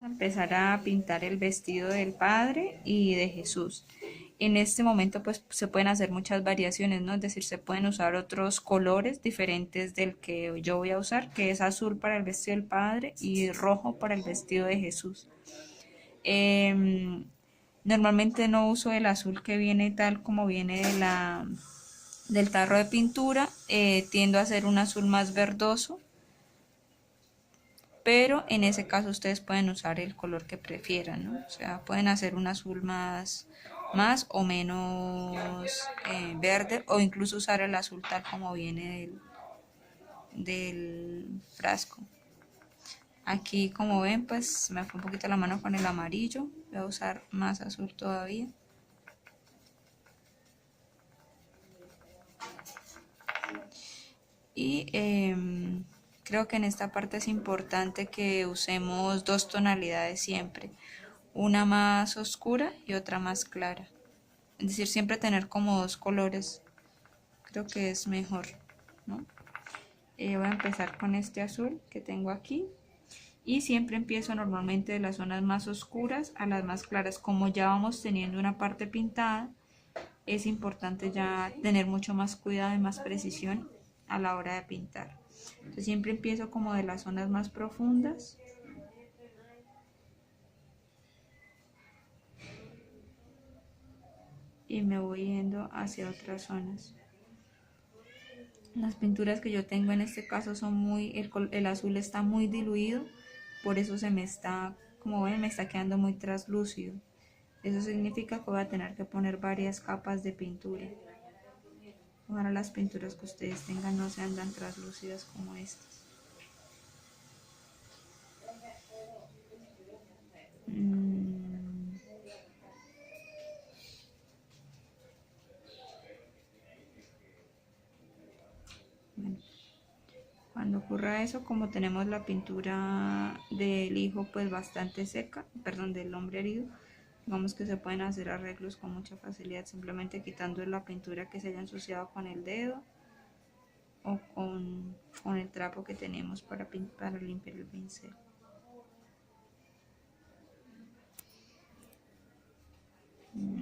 Empezar a pintar el vestido del Padre y de Jesús. En este momento pues se pueden hacer muchas variaciones, ¿no? Es decir, se pueden usar otros colores diferentes del que yo voy a usar, que es azul para el vestido del Padre y rojo para el vestido de Jesús. Eh, Normalmente no uso el azul que viene tal como viene del tarro de pintura, tiendo a hacer un azul más verdoso, pero en ese caso ustedes pueden usar el color que prefieran, ¿no? O sea, pueden hacer un azul más o menos verde, o incluso usar el azul tal como viene del frasco. Aquí, como ven, pues me fue un poquito la mano con el amarillo. Voy a usar más azul todavía. Y creo que en esta parte es importante que usemos dos tonalidades siempre, una más oscura y otra más clara. Es decir, siempre tener como dos colores, creo que es mejor, ¿no? Voy a empezar con este azul que tengo aquí y siempre empiezo normalmente de las zonas más oscuras a las más claras. Como ya vamos teniendo una parte pintada, es importante ya tener mucho más cuidado y más precisión a la hora de pintar. Entonces siempre empiezo como de las zonas más profundas y me voy yendo hacia otras zonas. Las pinturas que yo tengo en este caso son el azul está muy diluido, por eso se me está, como ven, me está quedando muy traslúcido. Eso significa que voy a tener que poner varias capas de pintura. Ojalá las pinturas que ustedes tengan no sean tan translúcidas como estas. Bueno, cuando ocurra eso, como tenemos la pintura del hijo pues bastante seca, perdón, del hombre herido, digamos que se pueden hacer arreglos con mucha facilidad, simplemente quitando la pintura que se haya ensuciado con el dedo o con el trapo que tenemos para limpiar el pincel.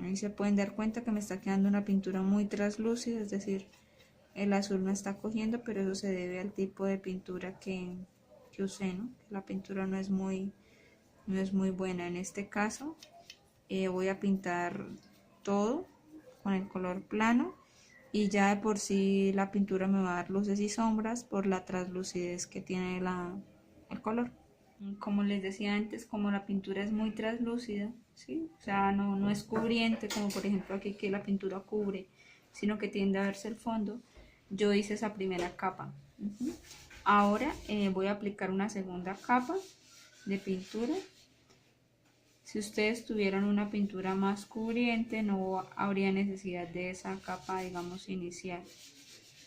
Ahí se pueden dar cuenta que me está quedando una pintura muy translúcida, es decir, el azul no está cogiendo, pero eso se debe al tipo de pintura que usé, ¿no? La pintura no es muy buena. En este caso voy a pintar todo con el color plano y ya de por sí la pintura me va a dar luces y sombras por la translucidez que tiene el color. Como les decía antes, como la pintura es muy translúcida, ¿sí? O sea, no es cubriente, como por ejemplo aquí que la pintura cubre, sino que tiende a verse el fondo, yo hice esa primera capa. Ahora voy a aplicar una segunda capa de pintura. Si ustedes tuvieran una pintura más cubriente, no habría necesidad de esa capa, digamos, inicial,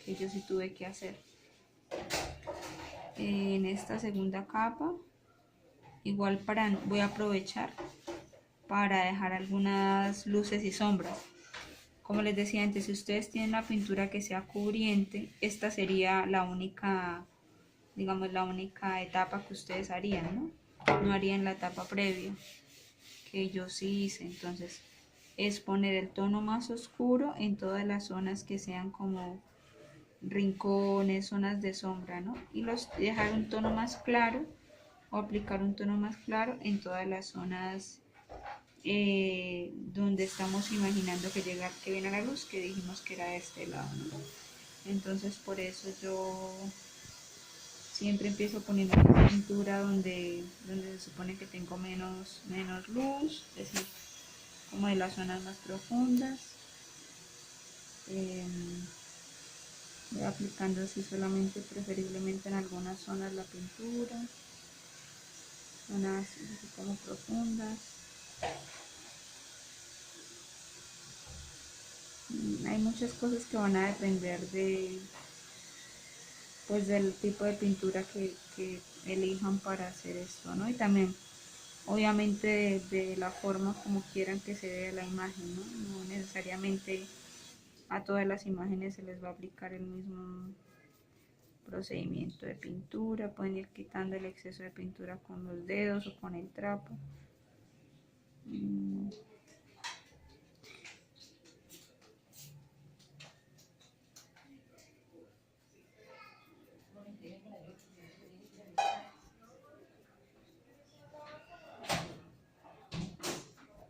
que yo sí tuve que hacer. En esta segunda capa igual voy a aprovechar para dejar algunas luces y sombras. Como les decía antes, si ustedes tienen la pintura que sea cubriente, esta sería la única, digamos, la única etapa que ustedes harían, ¿no? No harían la etapa previa que yo sí hice. Entonces es poner el tono más oscuro en todas las zonas que sean como rincones, zonas de sombra, ¿no? Y dejar un tono más claro o aplicar un tono más claro en todas las zonas donde estamos imaginando que viene la luz, que dijimos que era de este lado, ¿no? Entonces por eso yo siempre empiezo poniendo la pintura donde se supone que tengo menos luz, es decir, como de las zonas más profundas. Voy aplicando así solamente, preferiblemente en algunas zonas la pintura, zonas así como profundas. Hay muchas cosas que van a depender pues del tipo de pintura que elijan para hacer esto, ¿no? Y también obviamente de la forma como quieran que se vea la imagen, ¿no? No necesariamente a todas las imágenes se les va a aplicar el mismo procedimiento de pintura. Pueden ir quitando el exceso de pintura con los dedos o con el trapo.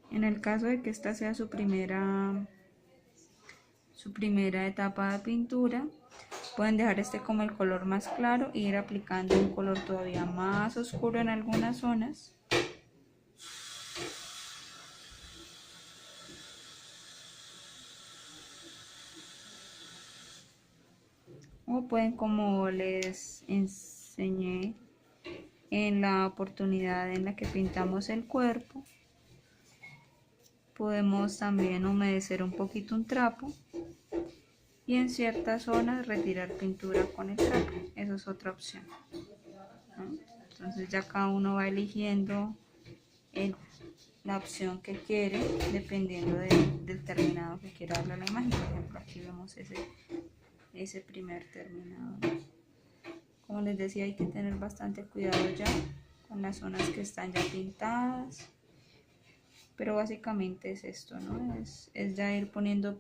En el caso de que esta sea su primera etapa de pintura, pueden dejar este como el color más claro e ir aplicando un color todavía más oscuro en algunas zonas. O pueden, como les enseñé en la oportunidad en la que pintamos el cuerpo, podemos también humedecer un poquito un trapo y en ciertas zonas retirar pintura con el trapo. Eso es otra opción, ¿no? Entonces ya cada uno va eligiendo la opción que quiere dependiendo del terminado que quiera darle a la imagen. Por ejemplo, aquí vemos ese primer terminado, ¿no? Como les decía, hay que tener bastante cuidado ya con las zonas que están ya pintadas, pero básicamente es esto, ¿no? Es ya ir poniendo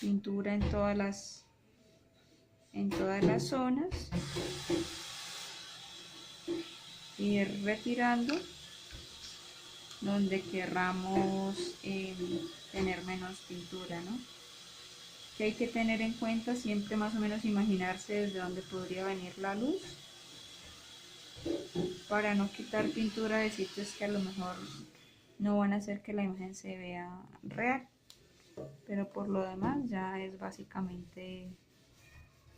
pintura en todas las zonas, ir retirando donde querramos tener menos pintura, ¿no? Que hay que tener en cuenta siempre más o menos imaginarse desde dónde podría venir la luz, para no quitar pintura de sitios que a lo mejor no van a hacer que la imagen se vea real. Pero por lo demás ya es básicamente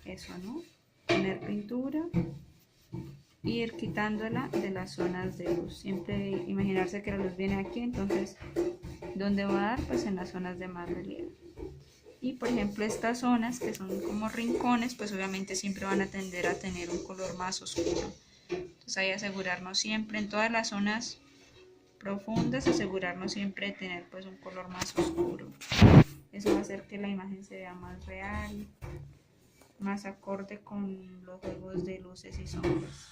eso, ¿no? Tener pintura e ir quitándola de las zonas de luz. Siempre imaginarse que la luz viene aquí, entonces ¿dónde va a dar? Pues en las zonas de más relieve. Y por ejemplo estas zonas que son como rincones, pues obviamente siempre van a tender a tener un color más oscuro. Entonces hay que asegurarnos siempre en todas las zonas profundas, asegurarnos siempre de tener pues un color más oscuro. Eso va a hacer que la imagen se vea más real, más acorde con los juegos de luces y sombras.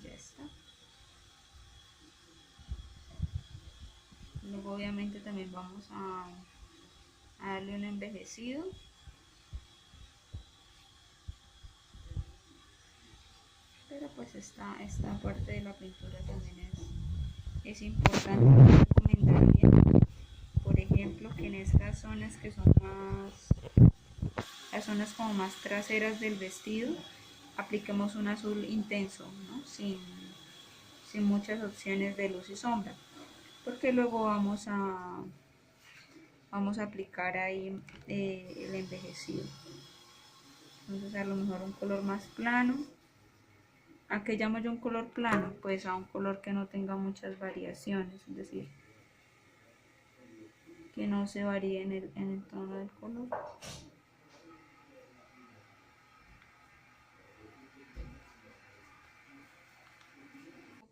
Ya está. Luego obviamente también vamos a darle un envejecido. Pero pues esta parte de la pintura también es importante. Recomendaría, por ejemplo, que en estas zonas que son las zonas como más traseras del vestido, apliquemos un azul intenso, ¿no? sin muchas opciones de luz y sombra, porque luego vamos a aplicar ahí el envejecido. Entonces a lo mejor un color más plano. ¿A qué llamo yo un color plano? Pues a un color que no tenga muchas variaciones, es decir, que no se varíe en el tono del color.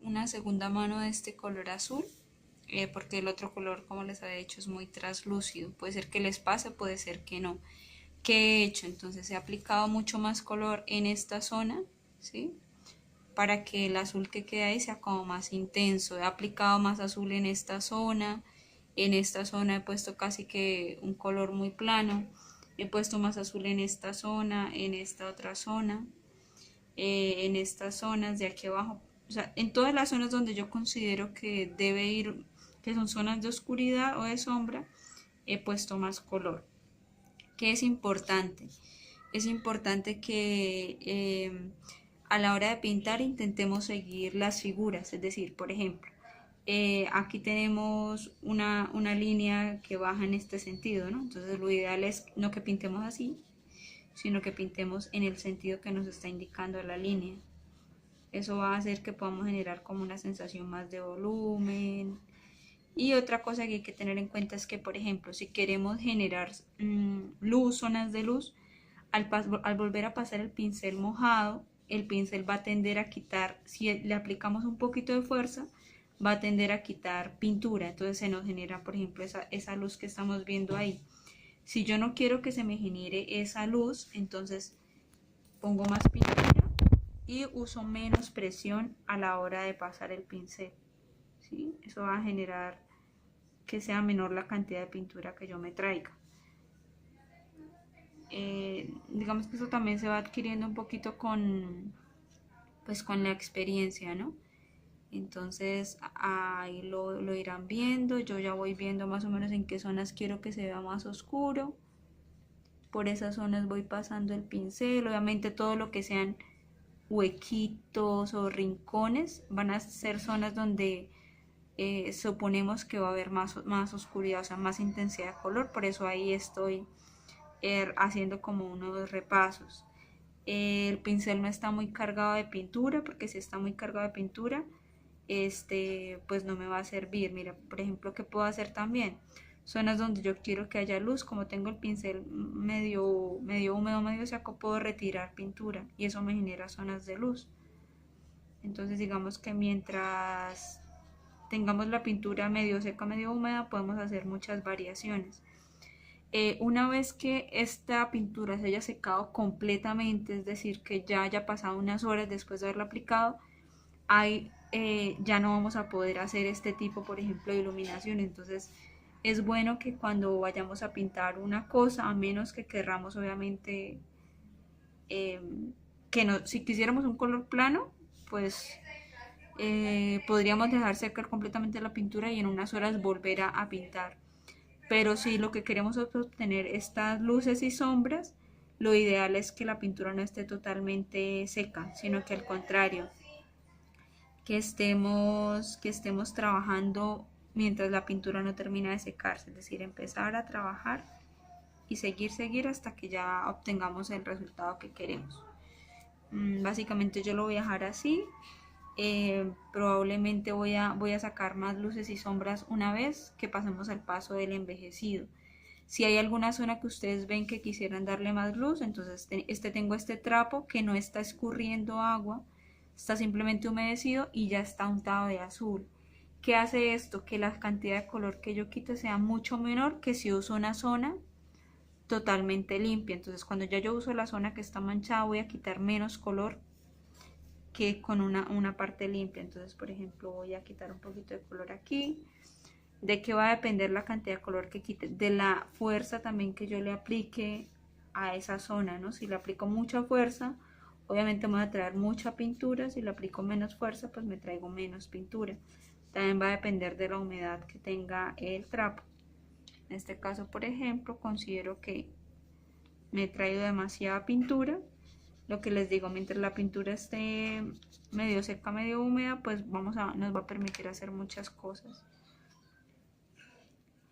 Una segunda mano de este color azul, porque el otro color, como les había dicho, es muy traslúcido. Puede ser que les pase, puede ser que no. ¿Qué he hecho? Entonces he aplicado mucho más color en esta zona, ¿sí? Para que el azul que queda ahí sea como más intenso. He aplicado más azul en esta zona he puesto casi que un color muy plano, he puesto más azul en esta zona, en esta otra zona, en estas zonas de aquí abajo, o sea, en todas las zonas donde yo considero que debe ir, que son zonas de oscuridad o de sombra, he puesto más color. ¿Qué es importante? Es importante que a la hora de pintar intentemos seguir las figuras, es decir, por ejemplo, aquí tenemos una línea que baja en este sentido, ¿no? Entonces lo ideal es no que pintemos así, sino que pintemos en el sentido que nos está indicando la línea. Eso va a hacer que podamos generar como una sensación más de volumen. Y otra cosa que hay que tener en cuenta es que, por ejemplo, si queremos generar luz, zonas de luz, al volver a pasar el pincel mojado, el pincel va a tender a quitar, si le aplicamos un poquito de fuerza, va a tender a quitar pintura, entonces se nos genera, por ejemplo, esa luz que estamos viendo ahí. Si yo no quiero que se me genere esa luz, entonces pongo más pintura y uso menos presión a la hora de pasar el pincel, ¿sí? Eso va a generar que sea menor la cantidad de pintura que yo me traiga. Digamos que eso también se va adquiriendo un poquito pues con la experiencia, ¿no? Entonces ahí lo irán viendo, yo ya voy viendo más o menos en qué zonas quiero que se vea más oscuro, por esas zonas voy pasando el pincel, obviamente todo lo que sean huequitos o rincones van a ser zonas donde suponemos que va a haber más oscuridad, o sea, más intensidad de color, por eso ahí estoy haciendo como unos repasos. El pincel no está muy cargado de pintura, porque si está muy cargado de pintura, pues no me va a servir. Mira, por ejemplo, ¿qué puedo hacer también? Zonas donde yo quiero que haya luz, como tengo el pincel medio húmedo, medio seco, puedo retirar pintura y eso me genera zonas de luz. Entonces digamos que mientras tengamos la pintura medio seca, medio húmeda, podemos hacer muchas variaciones. Una vez que esta pintura se haya secado completamente, es decir, que ya haya pasado unas horas después de haberla aplicado, ahí ya no vamos a poder hacer este tipo, por ejemplo, de iluminación. Entonces es bueno que cuando vayamos a pintar una cosa, a menos que querramos obviamente eh, que no, si quisiéramos un color plano, pues podríamos dejar secar completamente la pintura y en unas horas volver a pintar. Pero si lo que queremos es obtener estas luces y sombras, lo ideal es que la pintura no esté totalmente seca, sino que al contrario, que estemos trabajando mientras la pintura no termina de secarse, es decir, empezar a trabajar y seguir hasta que ya obtengamos el resultado que queremos. Básicamente yo lo voy a dejar así. Probablemente voy a sacar más luces y sombras una vez que pasemos al paso del envejecido. Si hay alguna zona que ustedes ven que quisieran darle más luz, entonces tengo este trapo que no está escurriendo agua, está simplemente humedecido y ya está untado de azul. ¿Qué hace esto? Que la cantidad de color que yo quite sea mucho menor que si uso una zona totalmente limpia. Entonces cuando ya yo uso la zona que está manchada voy a quitar menos color que con una parte limpia. Entonces, por ejemplo, voy a quitar un poquito de color aquí. ¿De qué va a depender la cantidad de color que quite? De la fuerza también que yo le aplique a esa zona, ¿no? Si le aplico mucha fuerza, obviamente me voy a traer mucha pintura. Si le aplico menos fuerza, pues me traigo menos pintura. También va a depender de la humedad que tenga el trapo. En este caso, por ejemplo, considero que me he traído demasiada pintura. Lo que les digo, mientras la pintura esté medio seca, medio húmeda, pues nos va a permitir hacer muchas cosas.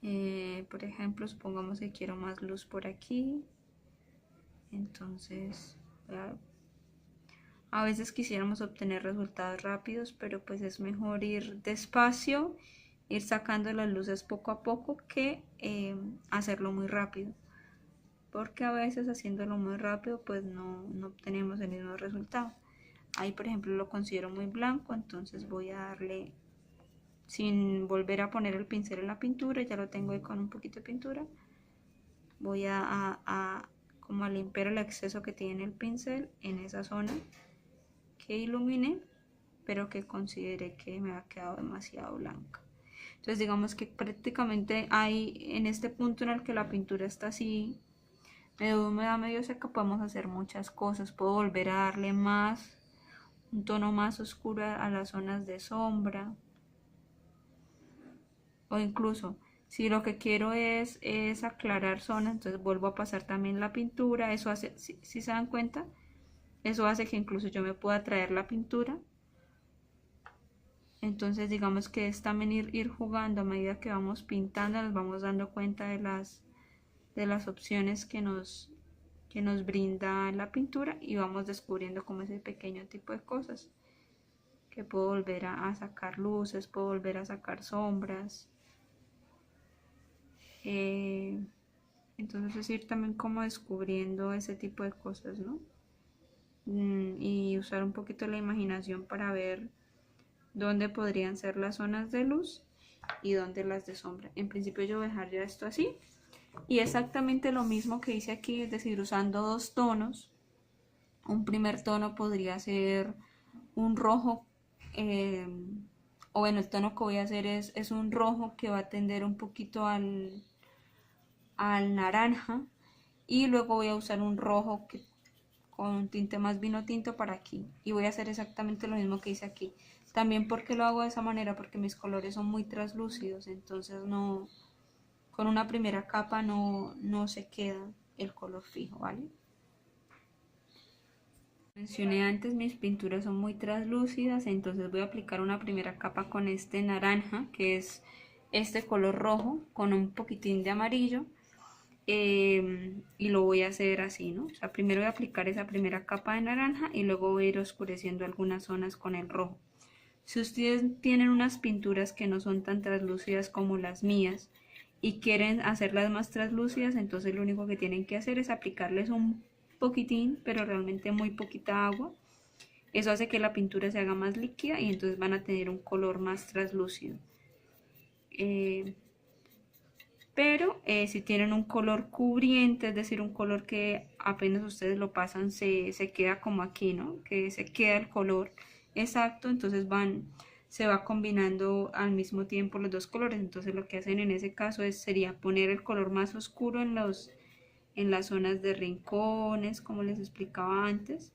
Por ejemplo, supongamos que quiero más luz por aquí. Entonces, a veces quisiéramos obtener resultados rápidos, pero pues es mejor ir despacio, ir sacando las luces poco a poco que hacerlo muy rápido. Porque a veces haciéndolo muy rápido pues no obtenemos el mismo resultado. Ahí por ejemplo lo considero muy blanco, entonces voy a darle, sin volver a poner el pincel en la pintura, ya lo tengo ahí con un poquito de pintura, voy como a limpiar el exceso que tiene el pincel en esa zona que iluminé, pero que consideré que me ha quedado demasiado blanca. Entonces digamos que prácticamente hay en este punto en el que la pintura está así medio húmeda, medio seca, podemos hacer muchas cosas. Puedo volver a darle un tono más oscuro a las zonas de sombra, o incluso si lo que quiero es aclarar zonas, entonces vuelvo a pasar también la pintura. Eso hace, si se dan cuenta, eso hace que incluso yo me pueda traer la pintura. Entonces digamos que es también ir jugando a medida que vamos pintando, nos vamos dando cuenta de las opciones que nos brinda la pintura y vamos descubriendo como ese pequeño tipo de cosas que puedo volver a sacar luces, puedo volver a sacar sombras. Entonces es ir también como descubriendo ese tipo de cosas, ¿no? Y usar un poquito la imaginación para ver dónde podrían ser las zonas de luz y dónde las de sombra. En principio yo voy a dejar ya esto así y exactamente lo mismo que hice aquí, es decir, usando dos tonos. Un primer tono podría ser un rojo, o bueno, el tono que voy a hacer es un rojo que va a tender un poquito al naranja, y luego voy a usar un rojo con un tinte más vino tinto para aquí, y voy a hacer exactamente lo mismo que hice aquí. También, porque lo hago de esa manera, porque mis colores son muy translúcidos, entonces no, con una primera capa no se queda el color fijo, ¿vale? Mencioné antes, mis pinturas son muy translúcidas, entonces voy a aplicar una primera capa con este naranja, que es este color rojo, con un poquitín de amarillo, y lo voy a hacer así, ¿no? O sea, primero voy a aplicar esa primera capa de naranja y luego voy a ir oscureciendo algunas zonas con el rojo. Si ustedes tienen unas pinturas que no son tan translúcidas como las mías y quieren hacerlas más translúcidas, entonces lo único que tienen que hacer es aplicarles un poquitín, pero realmente muy poquita agua. Eso hace que la pintura se haga más líquida y entonces van a tener un color más translúcido. Pero si tienen un color cubriente, es decir, un color que apenas ustedes lo pasan se queda como aquí, ¿no? Que se queda el color exacto, entonces se va combinando al mismo tiempo los dos colores. Entonces lo que hacen en ese caso sería poner el color más oscuro en las zonas de rincones, como les explicaba antes,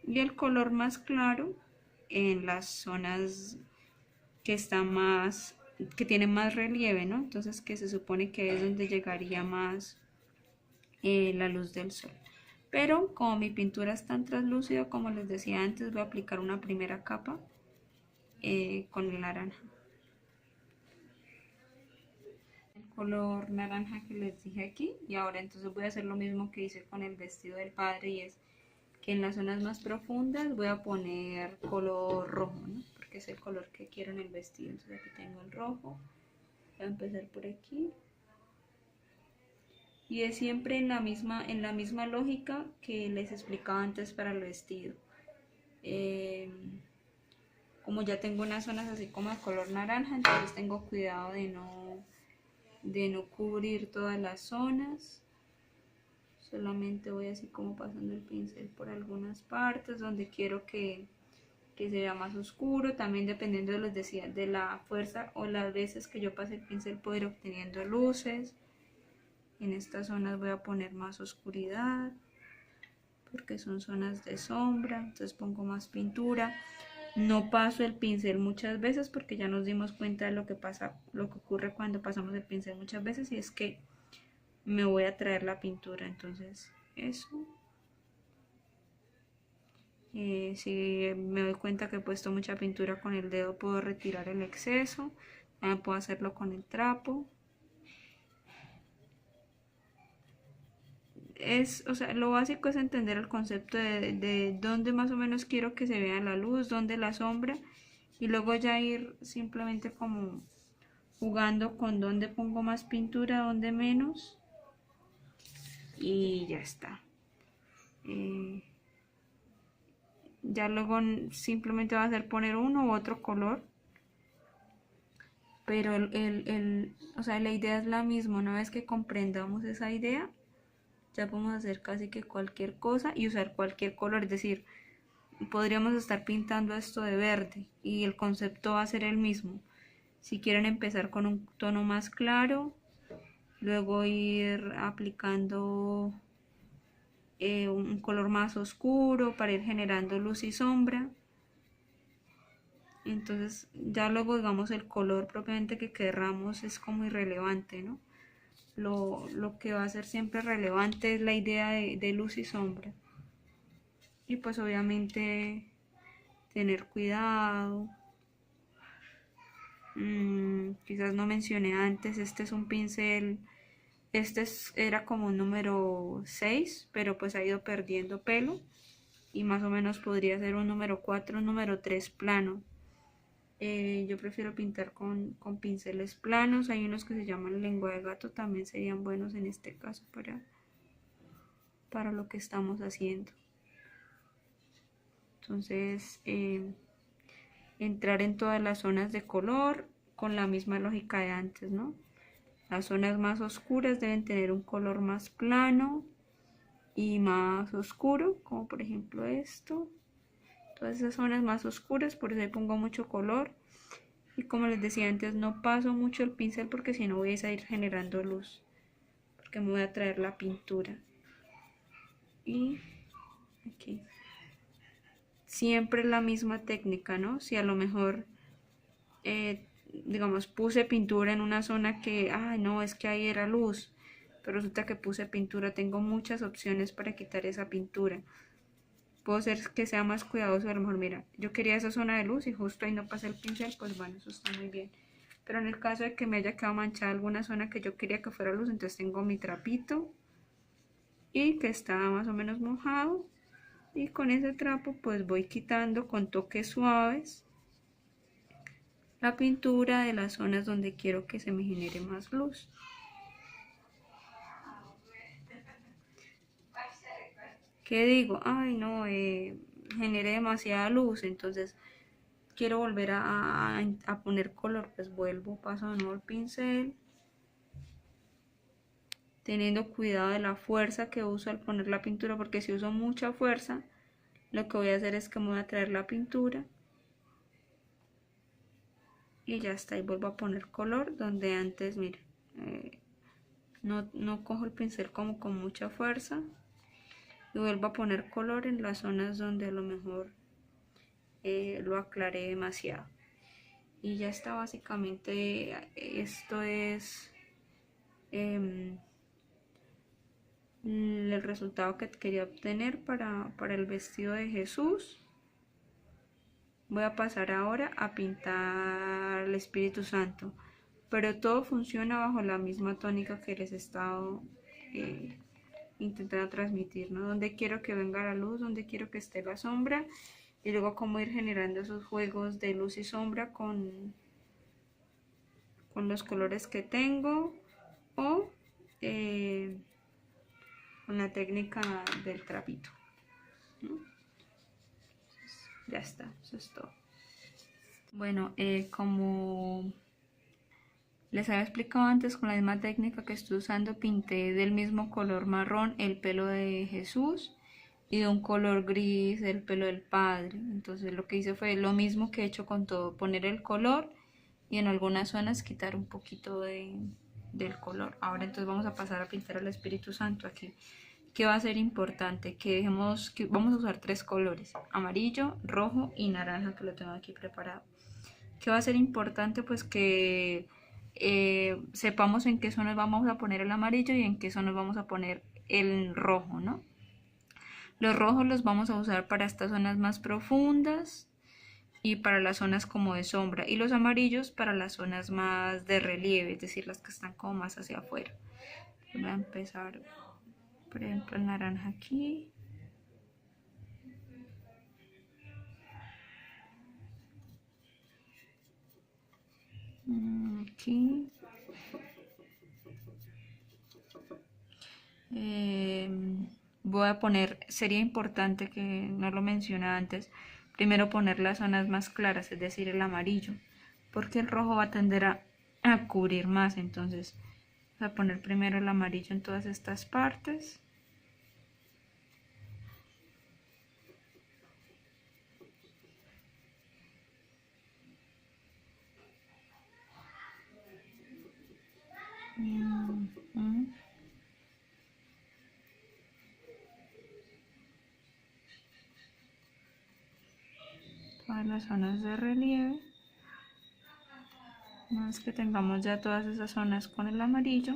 y el color más claro en las zonas que están más, que tienen más relieve, ¿no? Entonces, que se supone que es donde llegaría más la luz del sol. Pero como mi pintura es tan translúcida, como les decía antes, voy a aplicar una primera capa con el naranja. El color naranja que les dije aquí, y ahora entonces voy a hacer lo mismo que hice con el vestido del padre, y es que en las zonas más profundas voy a poner color rojo, ¿no? Porque es el color que quiero en el vestido. Entonces aquí tengo el rojo, voy a empezar por aquí, y es siempre en la misma lógica que les explicaba antes para el vestido. Como ya tengo unas zonas así como de color naranja, entonces tengo cuidado de no cubrir todas las zonas. Solamente voy así como pasando el pincel por algunas partes donde quiero que se vea más oscuro. También dependiendo de la fuerza o las veces que yo pase el pincel, puedo ir obteniendo luces. En estas zonas voy a poner más oscuridad porque son zonas de sombra, entonces pongo más pintura. No paso el pincel muchas veces porque ya nos dimos cuenta de lo que ocurre cuando pasamos el pincel muchas veces, y es que me voy a traer la pintura. Entonces eso, si me doy cuenta que he puesto mucha pintura con el dedo, puedo retirar el exceso. También puedo hacerlo con el trapo. O sea, lo básico es entender el concepto de dónde más o menos quiero que se vea la luz, dónde la sombra, y luego ya ir simplemente como jugando con dónde pongo más pintura, dónde menos, y ya está. Ya luego simplemente va a ser poner uno u otro color, pero o sea, la idea es la misma. Una vez que comprendamos esa idea, ya podemos hacer casi que cualquier cosa y usar cualquier color. Es decir, podríamos estar pintando esto de verde y el concepto va a ser el mismo. Si quieren empezar con un tono más claro, luego ir aplicando un color más oscuro para ir generando luz y sombra. Entonces ya luego, digamos, el color propiamente que querramos es como irrelevante, ¿no? Lo que va a ser siempre relevante es la idea de luz y sombra. Y pues obviamente tener cuidado. Quizás no mencioné antes, este es un pincel, era como un número 6, pero pues ha ido perdiendo pelo, y más o menos podría ser un número 4, un número 3 plano. Yo prefiero pintar con pinceles planos. Hay unos que se llaman lengua de gato, también serían buenos en este caso para lo que estamos haciendo. Entonces entrar en todas las zonas de color con la misma lógica de antes, ¿no? Las zonas más oscuras deben tener un color más plano y más oscuro, como por ejemplo esto. Todas esas zonas más oscuras, por eso ahí pongo mucho color. Y como les decía antes, no paso mucho el pincel porque si no voy a ir generando luz, porque me voy a traer la pintura. Y aquí siempre la misma técnica, ¿no? Si a lo mejor digamos puse pintura en una zona que, ay no, es que ahí era luz, pero resulta que puse pintura, tengo muchas opciones para quitar esa pintura. Puedo ser que sea más cuidadoso, a lo mejor mira, yo quería esa zona de luz y justo ahí no pasé el pincel, pues bueno, eso está muy bien. Pero en el caso de que me haya quedado manchada alguna zona que yo quería que fuera luz, entonces tengo mi trapito y que está más o menos mojado, y con ese trapo pues voy quitando con toques suaves la pintura de las zonas donde quiero que se me genere más luz. ¿Qué digo? Ay no, generé demasiada luz, entonces quiero volver a poner color, pues vuelvo, paso de nuevo el pincel, teniendo cuidado de la fuerza que uso al poner la pintura, porque si uso mucha fuerza, lo que voy a hacer es que me voy a traer la pintura y ya está, y vuelvo a poner color donde antes, miren, no cojo el pincel como con mucha fuerza y vuelvo a poner color en las zonas donde a lo mejor lo aclaré demasiado. Y ya está, básicamente esto es el resultado que quería obtener para el vestido de Jesús. Voy a pasar ahora a pintar el Espíritu Santo, pero todo funciona bajo la misma tónica que les he estado intentando transmitir, ¿no? Donde quiero que venga la luz, donde quiero que esté la sombra, y luego cómo ir generando esos juegos de luz y sombra con los colores que tengo, o con la técnica del trapito, ¿no? Ya está, eso es todo. Bueno, como les había explicado antes, con la misma técnica que estoy usando, pinté del mismo color marrón el pelo de Jesús y de un color gris el pelo del Padre. Entonces lo que hice fue lo mismo que he hecho con todo, poner el color y en algunas zonas quitar un poquito del color. Ahora entonces vamos a pasar a pintar el Espíritu Santo aquí. ¿Qué va a ser importante? Que vamos a usar 3 colores, amarillo, rojo y naranja, que lo tengo aquí preparado. ¿Qué va a ser importante? Pues que sepamos en qué zonas vamos a poner el amarillo y en qué zonas vamos a poner el rojo, ¿no? Los rojos los vamos a usar para estas zonas más profundas y para las zonas como de sombra, y los amarillos para las zonas más de relieve, es decir, las que están como más hacia afuera. Voy a empezar, por ejemplo, el naranja aquí. Aquí. Voy a poner, sería importante que no lo mencioné antes, primero poner las zonas más claras, es decir, el amarillo, porque el rojo va a tender a cubrir más. Entonces voy a poner primero el amarillo en todas estas partes. Todas las zonas de relieve. Una vez que tengamos ya todas esas zonas con el amarillo,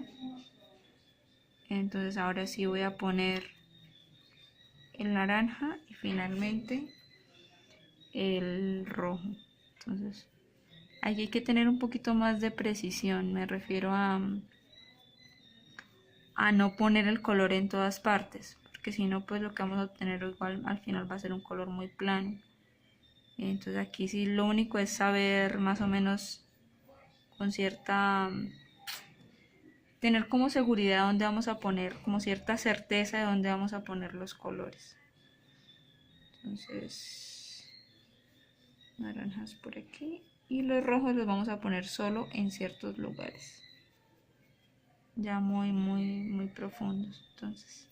entonces ahora sí voy a poner el naranja y finalmente el rojo. Entonces aquí hay que tener un poquito más de precisión, me refiero a no poner el color en todas partes, porque si no, pues lo que vamos a obtener igual al final va a ser un color muy plano. Entonces aquí sí lo único es saber más o menos con cierta, tener como seguridad dónde vamos a poner, como cierta certeza de dónde vamos a poner los colores. Entonces naranjas por aquí y los rojos los vamos a poner solo en ciertos lugares, ya muy profundos. Entonces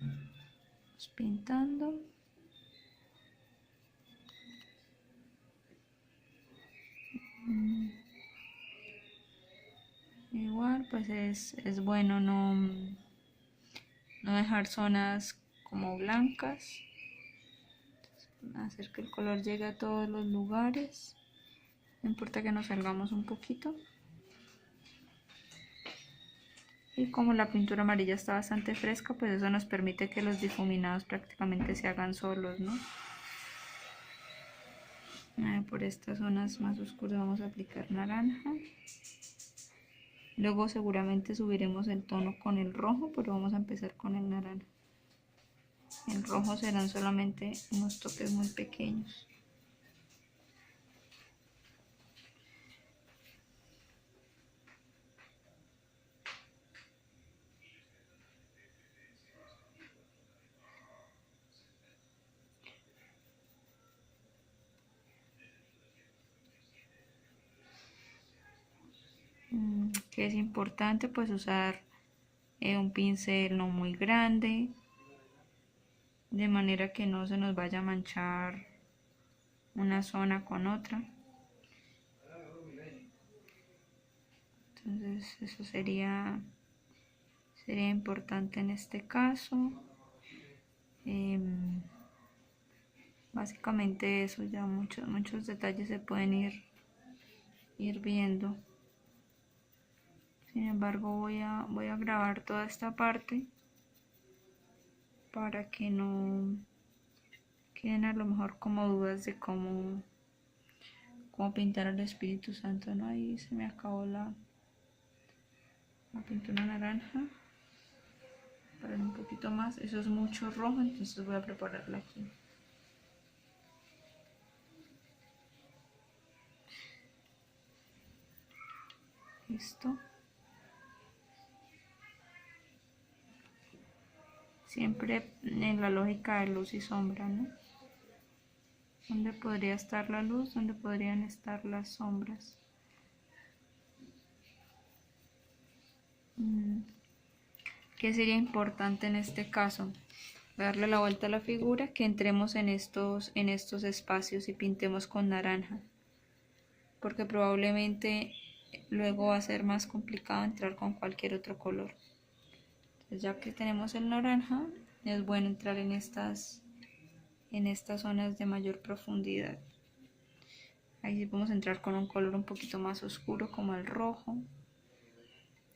vamos pintando. Igual pues es bueno no dejar zonas como blancas, hacer que el color llegue a todos los lugares, no importa que nos salgamos un poquito. Y como la pintura amarilla está bastante fresca, pues eso nos permite que los difuminados prácticamente se hagan solos, ¿no? Por estas zonas más oscuras vamos a aplicar naranja. Luego seguramente subiremos el tono con el rojo, pero vamos a empezar con el naranja. El rojo serán solamente unos toques muy pequeños. Que es importante pues usar un pincel no muy grande, de manera que no se nos vaya a manchar una zona con otra. Entonces eso sería importante en este caso. Básicamente eso, ya muchos detalles se pueden ir viendo. Sin embargo voy a grabar toda esta parte para que no queden a lo mejor como dudas de cómo pintar al Espíritu Santo, ¿no? Ahí se me acabó la pintura naranja. Para un poquito más, eso es mucho rojo, entonces voy a prepararla aquí. Listo. Siempre en la lógica de luz y sombra, ¿no? ¿Dónde podría estar la luz? ¿Dónde podrían estar las sombras? ¿Qué sería importante en este caso? Darle la vuelta a la figura, que entremos en estos espacios y pintemos con naranja, porque probablemente luego va a ser más complicado entrar con cualquier otro color. Entonces, ya que tenemos el naranja, es bueno entrar en estas zonas de mayor profundidad. Ahí sí podemos entrar con un color un poquito más oscuro como el rojo.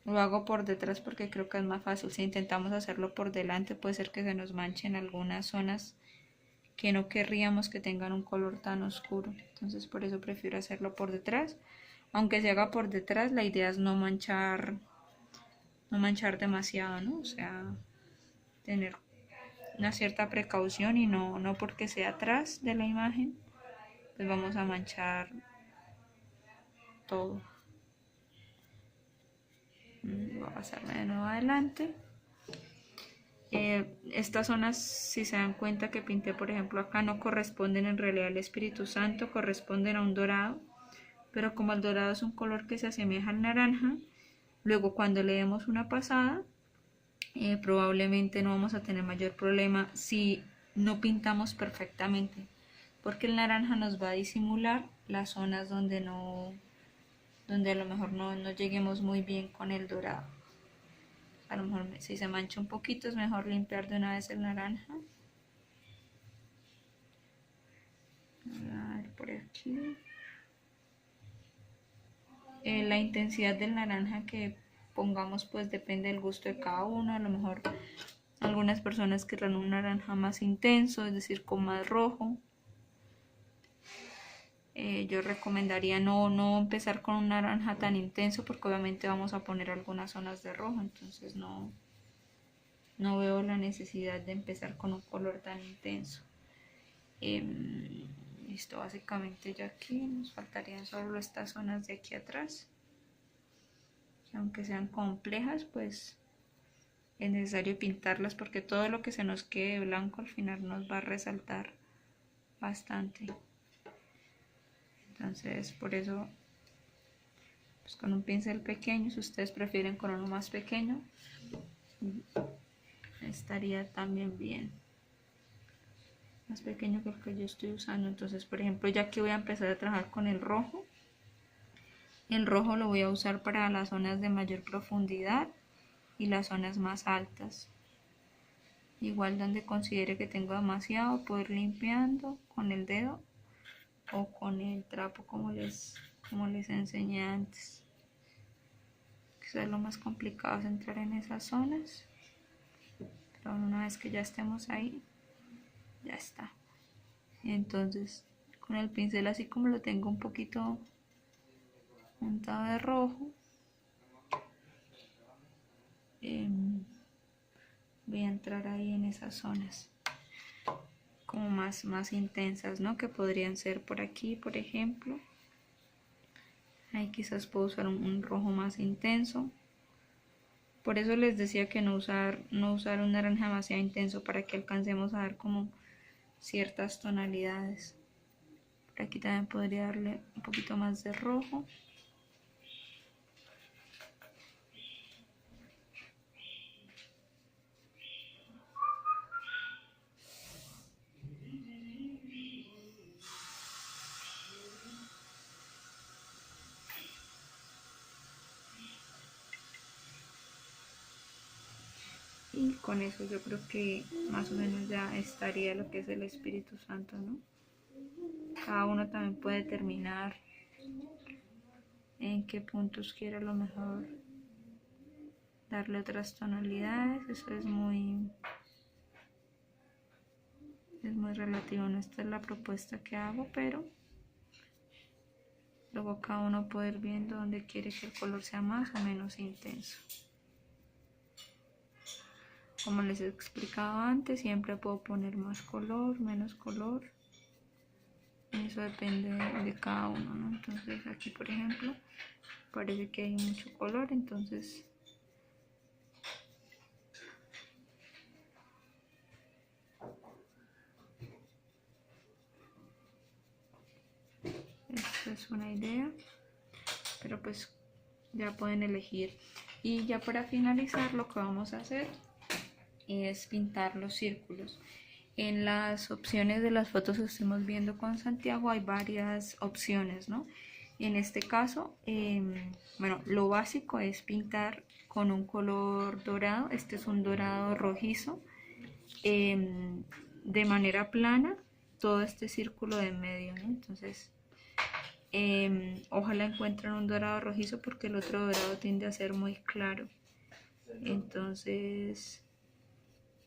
Lo hago por detrás porque creo que es más fácil. Si intentamos hacerlo por delante puede ser que se nos manchen algunas zonas que no querríamos que tengan un color tan oscuro. Entonces por eso prefiero hacerlo por detrás. Aunque se haga por detrás, la idea es no manchar demasiado, ¿no? O sea, tener una cierta precaución y no porque sea atrás de la imagen, pues vamos a manchar todo. Voy a pasarme de nuevo adelante. Estas zonas, si se dan cuenta que pinté por ejemplo acá, no corresponden en realidad al Espíritu Santo, corresponden a un dorado, pero como el dorado es un color que se asemeja al naranja, luego cuando le demos una pasada, probablemente no vamos a tener mayor problema si no pintamos perfectamente, porque el naranja nos va a disimular las zonas donde a lo mejor no lleguemos muy bien con el dorado. A lo mejor si se mancha un poquito es mejor limpiar de una vez el naranja. A ver por aquí. La intensidad del naranja que pongamos pues depende del gusto de cada uno. A lo mejor algunas personas querrán un naranja más intenso, es decir, con más rojo. Yo recomendaría no empezar con un naranja tan intenso porque obviamente vamos a poner algunas zonas de rojo, entonces no veo la necesidad de empezar con un color tan intenso. Listo, básicamente ya aquí nos faltarían solo estas zonas de aquí atrás, que aunque sean complejas pues es necesario pintarlas porque todo lo que se nos quede blanco al final nos va a resaltar bastante. Entonces por eso pues con un pincel pequeño, si ustedes prefieren con uno más pequeño, estaría también bien, más pequeño que el que yo estoy usando. Entonces por ejemplo, ya que voy a empezar a trabajar con el rojo lo voy a usar para las zonas de mayor profundidad y las zonas más altas. Igual donde considere que tengo demasiado, puedo ir limpiando con el dedo o con el trapo como les enseñé antes. Quizás lo más complicado es entrar en esas zonas, pero una vez que ya estemos ahí, ya está. Entonces con el pincel, así como lo tengo un poquito montado de rojo, voy a entrar ahí en esas zonas como más intensas, ¿no? Que podrían ser por aquí, por ejemplo. Ahí quizás puedo usar un rojo más intenso. Por eso les decía que no usar un naranja demasiado intenso, para que alcancemos a dar como ciertas tonalidades. Por aquí también podría darle un poquito más de rojo. Y con eso yo creo que más o menos ya estaría lo que es el Espíritu Santo, ¿no? Cada uno también puede determinar en qué puntos quiere a lo mejor darle otras tonalidades. Eso es muy relativo, no esta es la propuesta que hago, pero luego cada uno puede ir viendo dónde quiere que el color sea más o menos intenso. Como les he explicado antes, siempre puedo poner más color, menos color. Eso depende de cada uno, ¿no? Entonces aquí, por ejemplo, parece que hay mucho color, entonces esta es una idea, pero pues ya pueden elegir. Y ya para finalizar, lo que vamos a hacer es pintar los círculos. En las opciones de las fotos que estemos viendo con Santiago hay varias opciones, ¿no? En este caso, bueno, lo básico es pintar con un color dorado. Este es un dorado rojizo, de manera plana, todo este círculo de en medio, ¿no? Entonces ojalá encuentren un dorado rojizo, porque el otro dorado tiende a ser muy claro. Entonces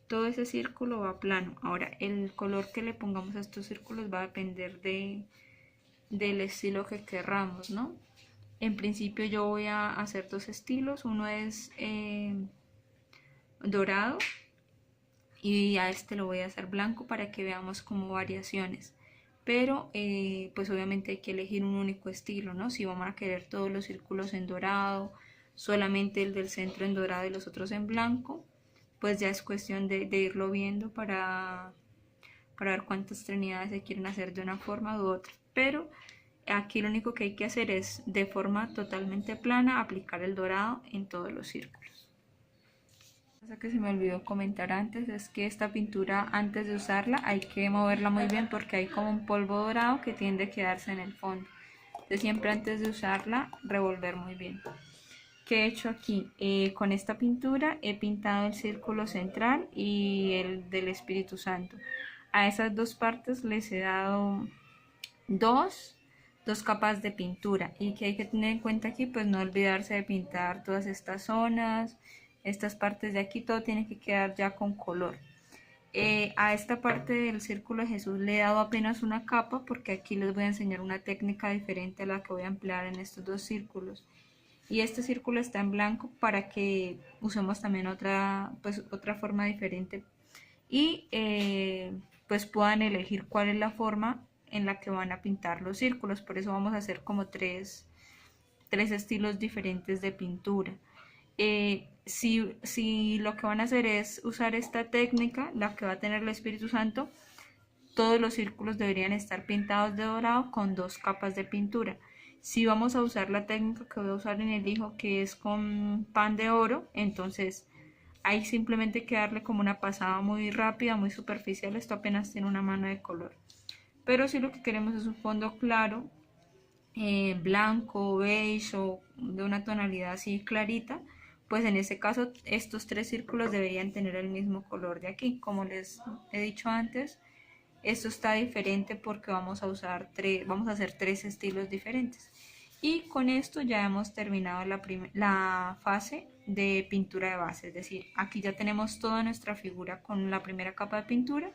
todo ese círculo va plano. Ahora, el color que le pongamos a estos círculos va a depender del estilo que querramos, ¿no? En principio yo voy a hacer dos estilos. Uno es dorado, y a este lo voy a hacer blanco para que veamos como variaciones. Pero pues obviamente hay que elegir un único estilo, ¿no? Si vamos a querer todos los círculos en dorado, solamente el del centro en dorado y los otros en blanco, pues ya es cuestión de irlo viendo para ver cuántas trinidades se quieren hacer de una forma u otra. Pero aquí lo único que hay que hacer es, de forma totalmente plana, aplicar el dorado en todos los círculos. Cosa que se me olvidó comentar antes es que esta pintura, antes de usarla, hay que moverla muy bien, porque hay como un polvo dorado que tiende a quedarse en el fondo. Entonces siempre antes de usarla, revolver muy bien. ¿Qué he hecho aquí? Con esta pintura he pintado el círculo central y el del Espíritu Santo. A esas dos partes les he dado dos capas de pintura. Y que hay que tener en cuenta aquí, pues no olvidarse de pintar todas estas zonas, estas partes de aquí, todo tiene que quedar ya con color. A esta parte del círculo de Jesús le he dado apenas una capa, porque aquí les voy a enseñar una técnica diferente a la que voy a emplear en estos dos círculos. Y este círculo está en blanco para que usemos también otra forma diferente, y pues puedan elegir cuál es la forma en la que van a pintar los círculos. Por eso vamos a hacer como tres estilos diferentes de pintura. Si lo que van a hacer es usar esta técnica, la que va a tener el Espíritu Santo, todos los círculos deberían estar pintados de dorado con 2 capas de pintura. Si vamos a usar la técnica que voy a usar en el hijo, que es con pan de oro, entonces hay simplemente que darle como una pasada muy rápida, muy superficial. Esto apenas tiene una mano de color. Pero si lo que queremos es un fondo claro, blanco, beige o de una tonalidad así clarita, pues en este caso estos 3 círculos deberían tener el mismo color de aquí. Como les he dicho antes, esto está diferente porque vamos a hacer 3 estilos diferentes. Y con esto ya hemos terminado la fase de pintura de base, es decir, aquí ya tenemos toda nuestra figura con la primera capa de pintura,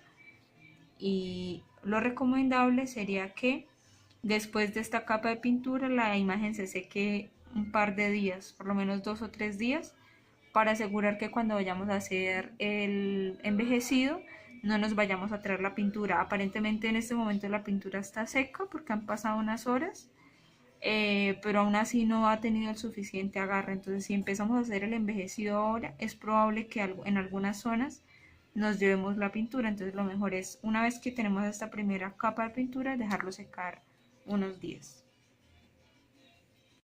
y lo recomendable sería que después de esta capa de pintura la imagen se seque un par de días, por lo menos 2 o 3 días, para asegurar que cuando vayamos a hacer el envejecido no nos vayamos a traer la pintura. Aparentemente en este momento la pintura está seca porque han pasado unas horas, pero aún así no ha tenido el suficiente agarre. Entonces si empezamos a hacer el envejecido ahora, es probable que en algunas zonas nos llevemos la pintura. Entonces lo mejor es, una vez que tenemos esta primera capa de pintura, dejarlo secar unos días.